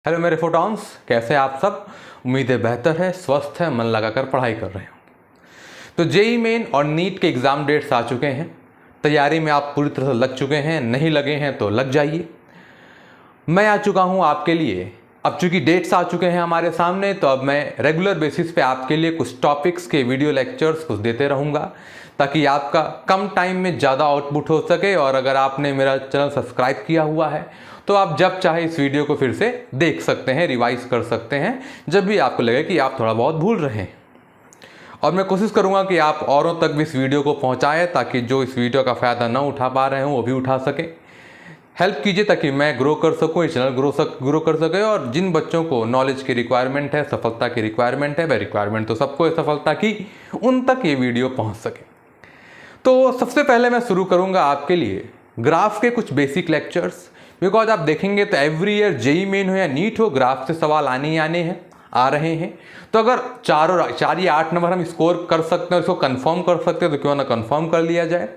Hello मेरे photons, कैसे आप सब। उम्मीद है बेहतर है, स्वस्थ है, मन लगाकर पढ़ाई कर रहे हो। तो जेई मेन और नीट के एग्ज़ाम डेट्स आ चुके हैं। तैयारी में आप पूरी तरह से लग चुके हैं, नहीं लगे हैं तो लग जाइए। मैं आ चुका हूँ आपके लिए। अब चूंकि डेट्स आ चुके हैं हमारे सामने, तो अब मैं रेगुलर बेसिस पे आपके लिए कुछ टॉपिक्स के वीडियो लेक्चर्स कुछ देते रहूँगा, ताकि आपका कम टाइम में ज़्यादा आउटपुट हो सके। और अगर आपने मेरा चैनल सब्सक्राइब किया हुआ है तो आप जब चाहे इस वीडियो को फिर से देख सकते हैं, रिवाइज कर सकते हैं, जब भी आपको लगे कि आप थोड़ा बहुत भूल रहे हैं। और मैं कोशिश करूंगा कि आप औरों तक भी इस वीडियो को पहुंचाएं, ताकि जो इस वीडियो का फ़ायदा ना उठा पा रहे हों वो भी उठा सकें। हेल्प कीजिए ताकि मैं ग्रो कर सकूं, ये चैनल ग्रो कर सके। और जिन बच्चों को नॉलेज की रिक्वायरमेंट है, सफलता की रिक्वायरमेंट है, वह रिक्वायरमेंट तो सबको है सफलता की, उन तक ये वीडियो पहुँच सके। तो सबसे पहले मैं शुरू करूंगा आपके लिए ग्राफ के कुछ बेसिक लेक्चर्स। बिकॉज आप देखेंगे तो एवरी ईयर जेई मेन हो या नीट हो, ग्राफ से सवाल आने ही आने हैं, आ रहे हैं। तो अगर 4 या 8 नंबर हम स्कोर कर सकते हैं, इसको कंफर्म कर सकते हैं, तो क्यों ना कंफर्म कर लिया जाए।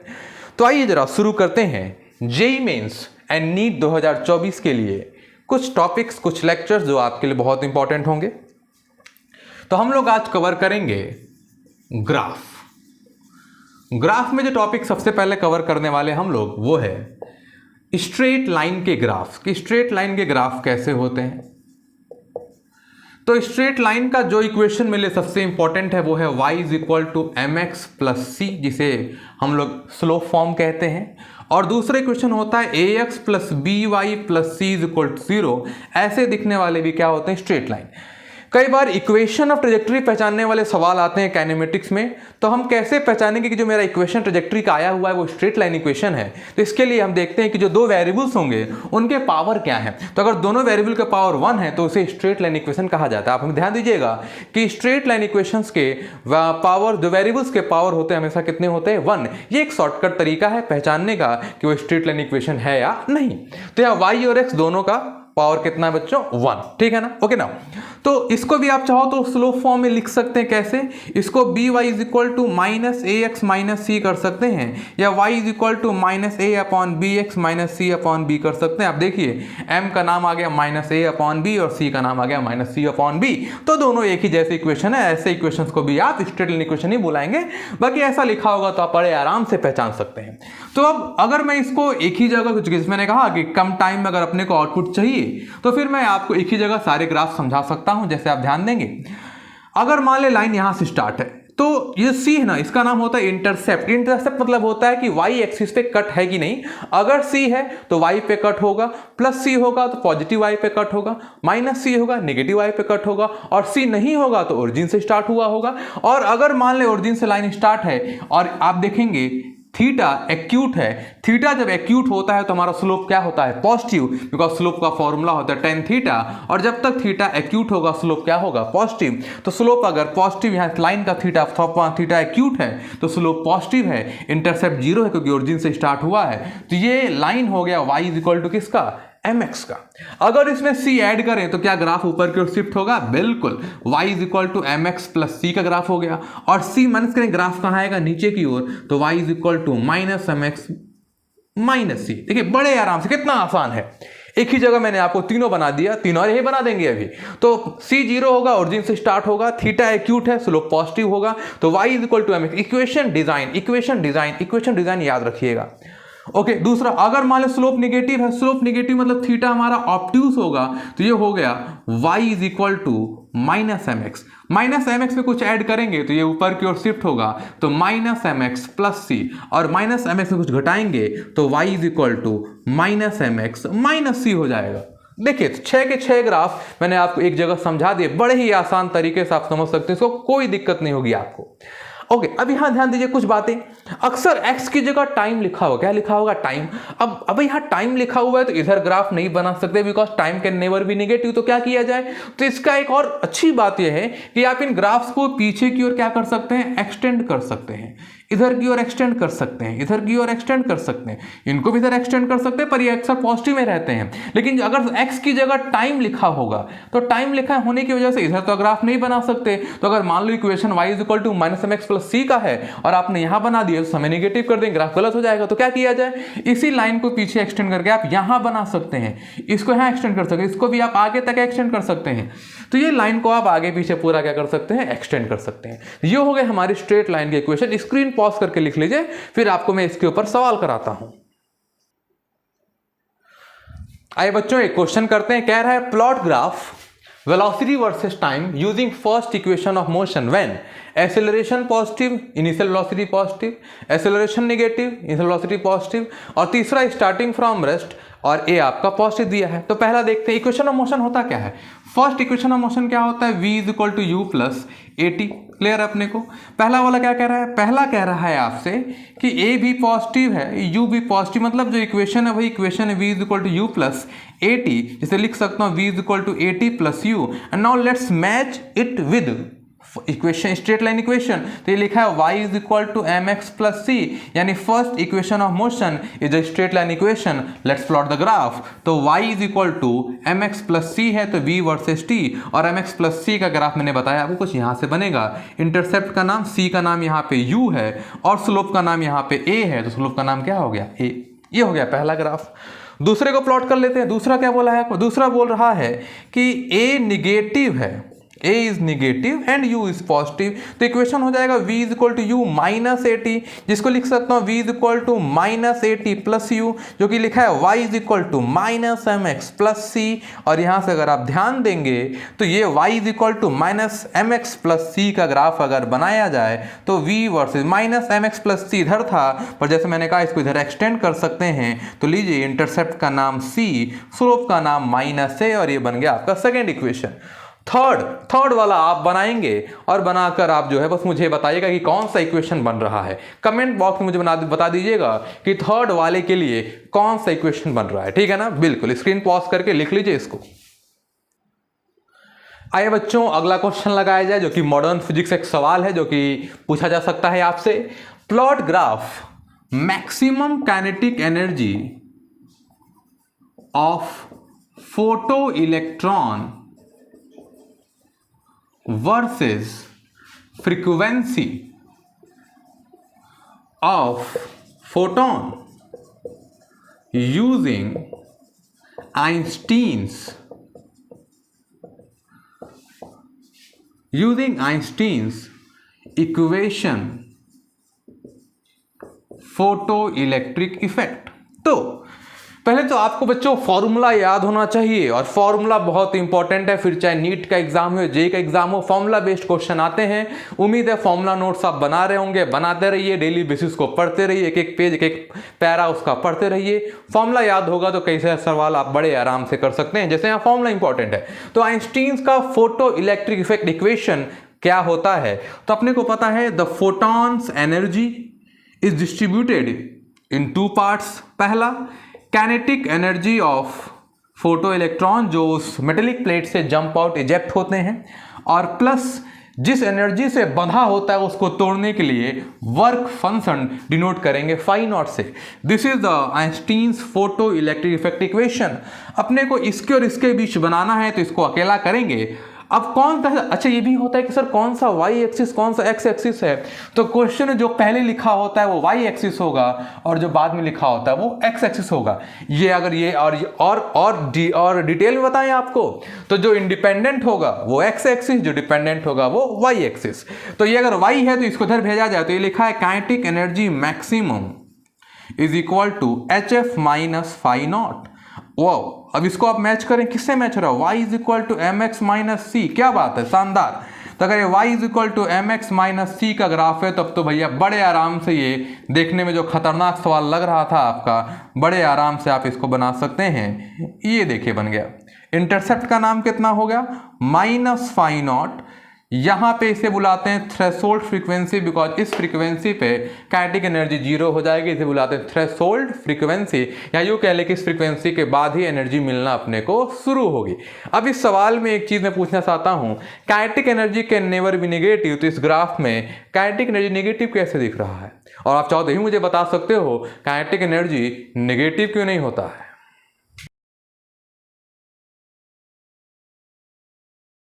तो आइए जरा शुरू करते हैं जेई मेंस एंड नीट 2024 के लिए कुछ टॉपिक्स, कुछ लेक्चर्स जो आपके लिए बहुत इंपॉर्टेंट होंगे। तो हम लोग आज कवर करेंगे ग्राफ। ग्राफ में जो टॉपिक सबसे पहले कवर करने वाले हम लोग वो है स्ट्रेट लाइन के ग्राफ। कि स्ट्रेट लाइन के ग्राफ कैसे होते हैं। तो स्ट्रेट लाइन का जो इक्वेशन मेरे लिए सबसे इंपॉर्टेंट है वो है y is equal to M X plus C, जिसे हम लोग स्लोप फॉर्म कहते हैं। और दूसरा इक्वेशन होता है A X plus B Y plus C is equal to 0। ऐसे दिखने वाले भी क्या होते हैं, स्ट्रेट लाइन। कई बार इक्वेशन ऑफ ट्रेजेक्टरी पहचानने वाले सवाल आते हैं काइनेमेटिक्स में। तो हम कैसे पहचानेंगे कि जो मेरा इक्वेशन ट्रेजेक्टरी का आया हुआ है वो स्ट्रेट लाइन इक्वेशन है। तो इसके लिए हम देखते हैं कि जो दो वेरिएबल्स होंगे उनके पावर क्या है। तो अगर दोनों वेरिएबल का पावर 1 है तो उसे स्ट्रेट लाइन इक्वेशन कहा जाता है। आप हमें ध्यान दीजिएगा कि स्ट्रेट लाइन इक्वेशंस के पावर, जो वेरिएबल्स के पावर होते हैं हमेशा कितने होते हैं, 1। ये एक शॉर्टकट तरीका है पहचानने का कि वो स्ट्रेट लाइन इक्वेशन है या नहीं। तो यहाँ वाई और एक्स दोनों का पावर कितना है बच्चों, 1। ठीक है ना, ओके ना। तो इसको भी आप चाहो तो स्लोप फॉर्म में लिख सकते हैं। कैसे, इसको B Y is equal to minus A X minus C कर सकते हैं, या Y is equal to minus A upon B X minus C upon B कर सकते हैं। आप देखिए एम का नाम आ गया माइनस ए अपॉन बी और सी का नाम आ गया माइनस सी अपॉन बी। तो दोनों एक ही जैसे इक्वेशन है। ऐसे इक्वेशन को भी आप स्ट्रेट लाइन इक्वेशन ही बुलाएंगे। बाकी ऐसा लिखा होगा तो आप बड़े आराम से पहचान सकते हैं। तो अब अगर मैं इसको एक ही जगह, कुछ मैंने कहा कि कम टाइम में अगर अपने को आउटपुट चाहिए तो फिर मैं आपको एक ही जगह सारे ग्राफ समझा सकता हूं। जैसे आप ध्यान देंगे, अगर मान ले लाइन यहां से स्टार्ट है तो ये सी है ना, इसका नाम होता है इंटरसेप्ट। इंटरसेप्ट मतलब होता है कि वाई एक्सिस पे कट है कि नहीं। अगर सी है तो वाई पे कट होगा, प्लस सी होगा तो पॉजिटिव वाई पे कट होगा, माइनस सी होगा नेगेटिव वाई पे कट होगा, और सी नहीं होगा तो ओरिजिन से स्टार्ट हुआ होगा। और अगर मान ले ओरिजिन से लाइन स्टार्ट है और आप देखेंगे थीटा एक्यूट है, थीटा जब एक्यूट होता है तो हमारा स्लोप क्या होता है, पॉजिटिव। बिकॉज स्लोप का फॉर्मूला होता है टेन थीटा, और जब तक थीटा एक्यूट होगा स्लोप क्या होगा, पॉजिटिव। तो स्लोप अगर पॉजिटिव, यहाँ लाइन का थीटा एक्यूट है तो स्लोप पॉजिटिव है, इंटरसेप्ट 0 है क्योंकि ओरिजिन से स्टार्ट हुआ है। तो ये लाइन हो गया y इज इक्वल टू किसका, एम एक्स का। अगर इसमें c ऐड करें तो क्या ग्राफ ऊपर की ओर शिफ्ट होगा, बिल्कुल y is equal to M X plus C का ग्राफ हो गया। और c माइनस करें, ग्राफ कहाँ आएगा, नीचे की ओर, तो y is equal to minus M x minus C. देखिए बड़े आराम से, कितना आसान है। एक ही जगह मैंने आपको तीनों बना दिया, तीनों यही बना देंगे अभी। तो c 0 होगा, ओरिजिन से स्टार्ट होगा, थीटा एक्यूट है, स्लोप पॉजिटिव होगा, तो y is equal to M x. Equation डिजाइन याद रखिएगा। ओके, दूसरा, अगर मान लो स्लोप निगेटिव है, स्लोप निगेटिव मतलब थीटा हमारा ऑब्ट्यूज होगा, तो ये हो गया y is equal to minus M x. Minus M x में कुछ ऐड करेंगे तो ये ऊपर की ओर शिफ्ट होगा, तो minus M X plus C. और माइनस एम एक्स में कुछ घटाएंगे तो y is equal to minus M x minus C हो जाएगा। देखिए 6 के 6 ग्राफ मैंने आपको एक जगह समझा दिए, बड़े ही आसान तरीके से आप समझ सकते हैं, इसको कोई दिक्कत नहीं होगी आपको। ओके, अब यहां ध्यान दीजिए कुछ बातें। अक्सर x की जगह टाइम लिखा होगा, क्या लिखा होगा, टाइम। अब यहां टाइम लिखा हुआ है तो इधर ग्राफ नहीं बना सकते, because time can never be negative. तो क्या किया जाए, तो इसका एक और अच्छी बात यह है कि आप इन ग्राफ्स को पीछे की ओर क्या कर सकते हैं, एक्सटेंड कर सकते हैं। इधर की ओर एक्सटेंड कर सकते हैं, इधर की ओर एक्सटेंड कर सकते हैं, इनको भी इधर एक्सटेंड कर सकते हैं, पर ये अक्सर पॉजिटिव में रहते हैं। लेकिन अगर x की जगह टाइम लिखा होगा तो टाइम लिखा होने की वजह से इधर तो ग्राफ नहीं बना सकते। तो अगर मान लो equation y is equal to minus M X plus C का है और आपने यहां बना दिया तो समय नेगेटिव कर देंगे, ग्राफ गलत हो जाएगा। तो क्या किया जाए, इसी लाइन को पीछे एक्सटेंड करके आप यहां बना सकते हैं, इसको यहां एक्सटेंड कर सकते हैं, इसको भी आप आगे तक एक्सटेंड कर सकते हैं। तो ये लाइन को आप आगे पीछे पूरा क्या कर सकते हैं, एक्सटेंड कर सकते हैं। ये हो गए हमारी स्ट्रेट लाइन के इक्वेशन। स्क्रीन पॉज करके लिख लीजिए, फिर आपको मैं इसके ऊपर सवाल कराता हूं। आइए बच्चों एक क्वेश्चन करते हैं। कह रहा है plot graph velocity versus time using first equation of motion when acceleration positive, initial velocity positive, acceleration negative, initial velocity positive, और तीसरा starting from rest और ए आपका पॉजिटिव दिया है। तो पहला देखते हैं इक्वेशन ऑफ मोशन होता क्या है। फर्स्ट इक्वेशन ऑफ मोशन क्या होता है, v is equal to you plus A t. Clear अपने को। पहला वाला क्या कह रहा है, पहला कह रहा है आपसे कि ए भी पॉजिटिव है, यू भी पॉजिटिव, मतलब जो इक्वेशन है वही इक्वेशन है, v is equal to you plus A T. जिसे लिख सकता हूँ v is equal to A T plus U. And now let's match it with equation, straight line equation. तो ये लिखा है y is equal to M X plus C, यानी first equation of motion is a straight line equation. Let's plot the graph. तो y is equal to M X plus C है तो v versus t, और M X plus C का graph मैंने बताया आपको कुछ यहाँ से बनेगा। इंटरसेप्ट का नाम c का नाम यहाँ पे u है और स्लोप का नाम यहाँ पे a है, तो स्लोप का नाम क्या हो गया, a। ये हो गया पहला ग्राफ। दूसरे को प्लॉट कर लेते हैं। दूसरा क्या बोला है, दूसरा बोल रहा है कि a निगेटिव है, a is negative and u is positive. तो इक्वेशन हो जाएगा v is equal to U minus A T, जिसको लिख सकता हूँ v is equal to minus A T plus U, जो कि लिखा है y is equal to minus M X plus C. और यहाँ से अगर आप ध्यान देंगे तो ये y is equal to minus M X plus C का ग्राफ अगर बनाया जाए तो v versus minus M X plus C इधर था, पर जैसे मैंने कहा इसको इधर एक्सटेंड कर सकते हैं। तो लीजिए इंटरसेप्ट का नाम c, स्लोप का नाम माइनस है, और ये बन गया आपका सेकेंड इक्वेशन। थर्ड वाला आप बनाएंगे और बनाकर आप जो है बस मुझे बताइएगा कि कौन सा इक्वेशन बन रहा है। कमेंट बॉक्स में मुझे बता दीजिएगा कि थर्ड वाले के लिए कौन सा इक्वेशन बन रहा है, ठीक है ना। बिल्कुल स्क्रीन पॉज करके लिख लीजिए इसको। आइए बच्चों अगला क्वेश्चन लगाया जाए, जो कि मॉडर्न फिजिक्स एक सवाल है जो कि पूछा जा सकता है आपसे। Plot graph maximum kinetic energy of photo electron versus frequency of photon using Einstein's equation photoelectric effect। तो पहले तो आपको बच्चों फॉर्मूला याद होना चाहिए, और फॉर्मूला बहुत इंपॉर्टेंट है। फिर चाहे नीट का एग्जाम हो, जेई का एग्जाम हो, फॉर्मूला बेस्ड क्वेश्चन आते हैं। उम्मीद है फॉर्मूला नोट्स आप बना रहे होंगे, बनाते रहिए, डेली बेसिस को पढ़ते रहिए, एक एक पेज एक एक पैरा उसका पढ़ते रहिए। फॉर्मूला याद होगा तो कई सारे सवाल आप बड़े आराम से कर सकते हैं, जैसे यहाँ फॉर्मूला इंपॉर्टेंट है। तो आइंस्टीन का फोटो इलेक्ट्रिक इफेक्ट इक्वेशन क्या होता है, तो अपने को पता है the photons energy is distributed in two parts. पहला kinetic energy of photo electron जो उस मेटेलिक प्लेट से जंप आउट इजेक्ट होते हैं, और प्लस जिस एनर्जी से बंधा होता है उसको तोड़ने के लिए वर्क फंक्शन डिनोट करेंगे फाई नॉट से। This is the Einstein's photo electric effect equation. अपने को इसके और इसके बीच बनाना है तो इसको अकेला करेंगे। अब कौन सा, अच्छा ये भी होता है कि सर कौन सा y एक्सिस कौन सा x एक्सिस है, तो क्वेश्चन में जो पहले लिखा होता है वो y एक्सिस होगा और जो बाद में लिखा होता है वो x एक्सिस होगा। ये अगर ये और डिटेल में बताएं आपको, तो जो इंडिपेंडेंट होगा वो x एक्सिस, जो डिपेंडेंट होगा वो y एक्सिस। तो ये अगर y है तो इसको इधर भेजा जाए तो ये लिखा है kinetic energy maximum is equal to HF minus phi naught. वो अब इसको आप मैच करें, किससे मैच हो रहा है, y is equal to M x minus C. क्या बात है, शानदार। तो अगर ये y is equal to M x minus C का ग्राफ है तब तो भैया बड़े आराम से, ये देखने में जो खतरनाक सवाल लग रहा था आपका, बड़े आराम से आप इसको बना सकते हैं। ये देखिए बन गया। इंटरसेप्ट का नाम कितना हो गया, माइनस फाई नॉट, यहाँ पे इसे बुलाते हैं थ्रेशोल्ड फ्रीक्वेंसी, बिकॉज इस फ्रीक्वेंसी पे काइनेटिक एनर्जी जीरो हो जाएगी, इसे बुलाते हैं थ्रेशोल्ड फ्रीक्वेंसी, या यूँ कह लें कि इस फ्रीक्वेंसी के बाद ही एनर्जी मिलना अपने को शुरू होगी। अब इस सवाल में एक चीज़ मैं पूछना चाहता हूँ, kinetic energy can never be negative, तो इस ग्राफ में काइनेटिक एनर्जी नेगेटिव कैसे दिख रहा है? और आप चाहो तो ही मुझे बता सकते हो काइनेटिक एनर्जी नेगेटिव क्यों नहीं होता है।